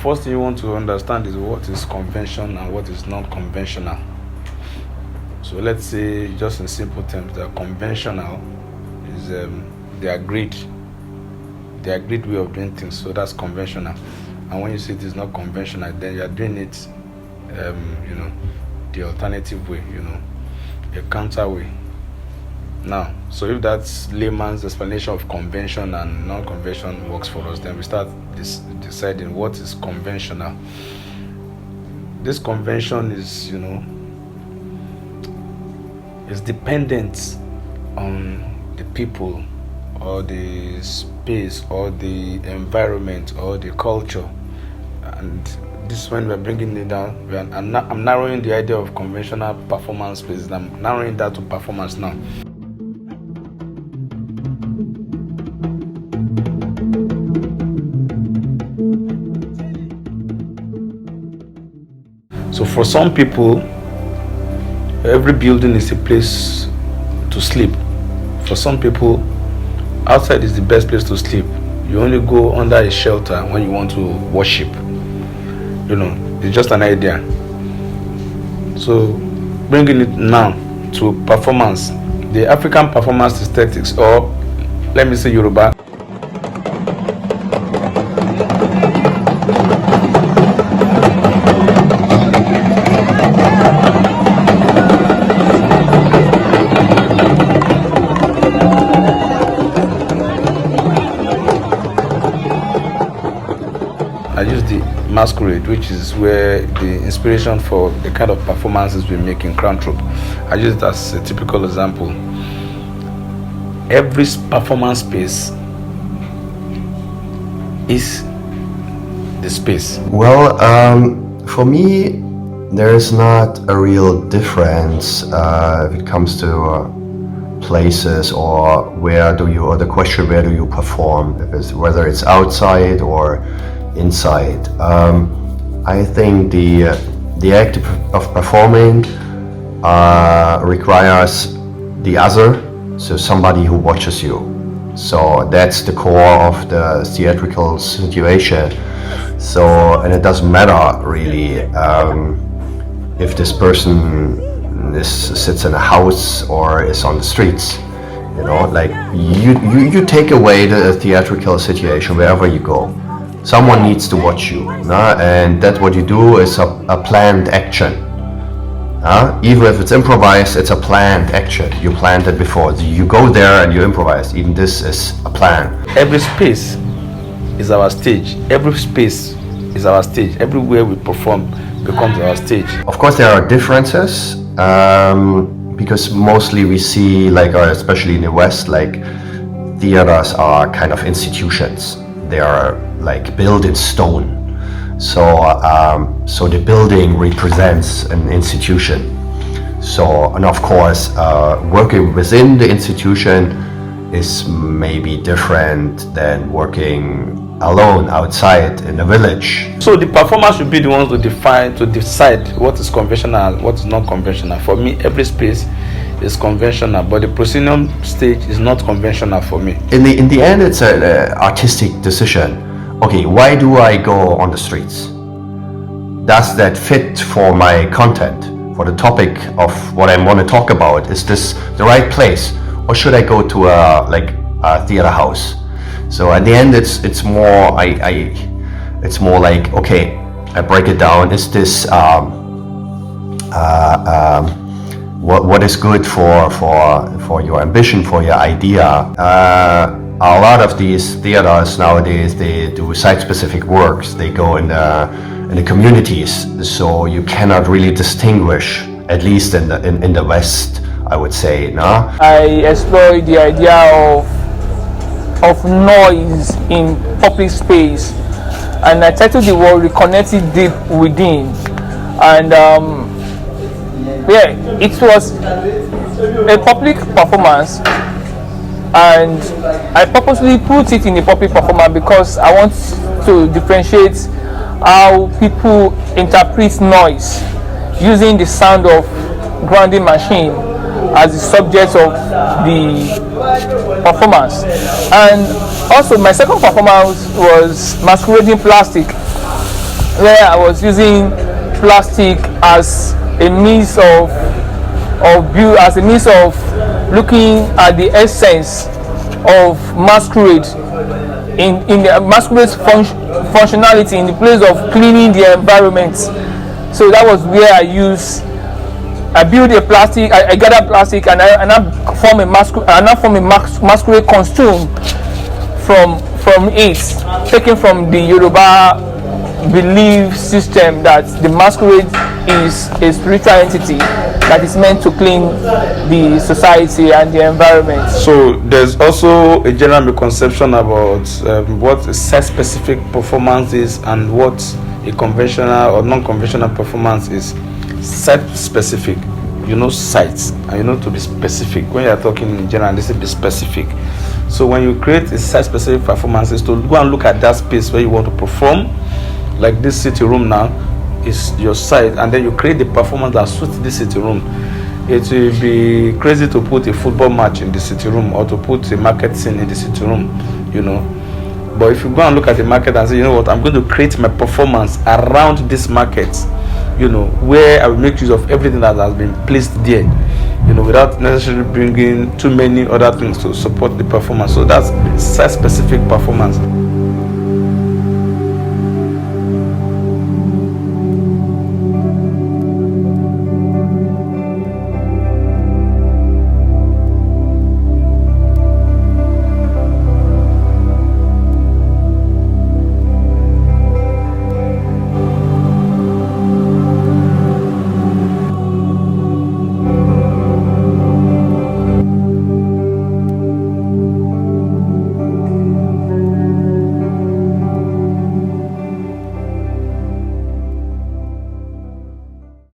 first thing you want to understand is what is conventional and what is non-conventional. So let's say, just in simple terms, that conventional is the agreed way of doing things. So that's conventional. And when you say it is not conventional, then you are doing it, the alternative way, a counter way. Now, so if that's layman's explanation of convention and non-convention works for us, then we start deciding what is conventional. This convention is, is dependent on the people or the space or the environment or the culture. And this is when we're bringing it down. I'm narrowing the idea of conventional performance space. I'm narrowing that to performance now. So for some people, every building is a place to sleep. For some people, outside is the best place to sleep. You only go under a shelter when you want to worship. It's just an idea. So bringing it now to performance, the African performance aesthetics, or let me say Yoruba. I use the masquerade, which is where the inspiration for the kind of performances we make in Crown Troupe. I use it as a typical example. Every performance space is the space. Well, for me, there is not a real difference if it comes to places or where do you perform, whether it's outside or inside. I think the act of performing requires the other, so somebody who watches you. So that's the core of the theatrical situation. So, and it doesn't matter really if this person sits in a house or is on the streets. Like you take away the theatrical situation wherever you go. Someone needs to watch you, and that what you do is a planned action. Even if it's improvised, it's a planned action. You planned it before. You go there and you improvise. Even this is a plan. Every space is our stage. Every space is our stage. Everywhere we perform becomes our stage. Of course, there are differences because mostly we see, especially in the West, theaters are kind of institutions. They are built in stone. So the building represents an institution. So, and of course, working within the institution is maybe different than working alone outside in a village. So the performers should be the ones to decide what is conventional, what is not conventional. For me, every space is conventional, but the proscenium stage is not conventional for me. In the end, it's an artistic decision. Okay, why do I go on the streets? Does that fit for my content, for the topic of what I want to talk about? Is this the right place, or should I go to a theater house? So at the end, it's more it's more like, okay, I break it down. Is this what is good for your ambition, for your idea? A lot of these theaters nowadays, they do site-specific works. They go in the communities, so you cannot really distinguish, at least in the West, I would say. No? I explore the idea of noise in public space, and I titled the word "Reconnected Deep Within." And it was a public performance, and I purposely put it in a public performance because I want to differentiate how people interpret noise using the sound of grounding machine as the subject of the performance. And also my second performance was masquerading plastic, where I was using plastic as a means of looking at the essence of masquerade in the masquerade's functionality in the place of cleaning the environment. So that was where I build a plastic, I gather plastic, and I form a masquerade costume from it, taken from the Yoruba belief system that the masquerade is a spiritual entity that is meant to clean the society and the environment. So there's also a general misconception about what a site-specific performance is and what a conventional or non-conventional performance is. Site-specific, sites, and to be specific. When you are talking in general, this is be specific. So when you create a site-specific performance, is to go and look at that space where you want to perform. Like this city room now is your site, and then you create the performance that suits this city room. It will be crazy to put a football match in the city room or to put a market scene in the city room, But if you go and look at the market and say, I'm going to create my performance around this market, where I will make use of everything that has been placed there, without necessarily bringing too many other things to support the performance. So that's site-specific performance.